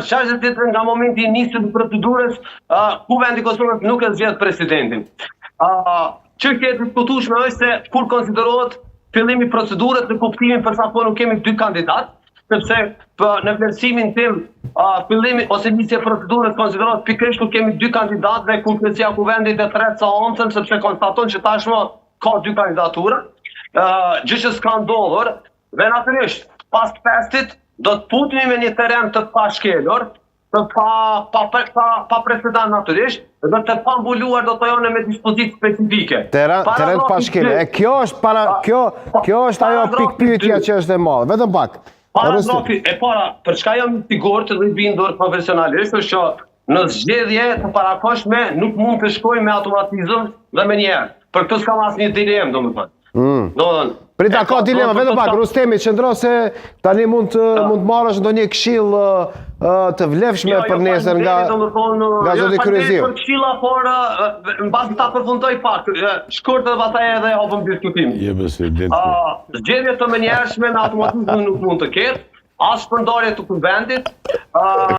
çfarë ditën nga momenti i nisjes së procedurës, Kuvendi i Kosovës nuk e zgjedh presidentin. Çështja e diskutueshme është se kur konsiderohet fillimi i procedurës në kuptimin për sa po nuk kemi dy kandidatë, sepse në vlerësimin tim fillimi ose nisja e procedurës konsiderohet pikërisht kur kemi dy kandidatë dhe komplecia e Kuvendit e tretë sa onцën, sepse konstaton që tashmë ka dy kandidatura, gjë që s'ka ndodhur, dhe natyrisht pas festit do të futemi me një terren të pashkelur, të pa precedent natyrisht, dhe të pambuluar do të thonë me dispozitë specifike. Terren pashkelur. Kjo është ajo pikpyetja që është e madhe. Vetëm pak. Paragrafi e para, për çka jam i sigurt dhe i bindur profesionalisht, është që në zgjedhje të parakoshme nuk mund të shkojmë me automatizëm dhe me njerë. Për këtë s'kam asnjë dilemë, domethënë. Prita, ka dilema, vetëm pak, Rustemi, qëndro se tani mund të marrësh ndonjë këshill të vlefshme për nesër nga zoti kryeziu. Jo, këshilla, por mbas ta përfundoj pak, shkurt edhe pastaj edhe hapëm diskutim. Zgjedhje të menjëhershme me automatizëm nuk mund të ketë, as shpërndarje të Kuvendit.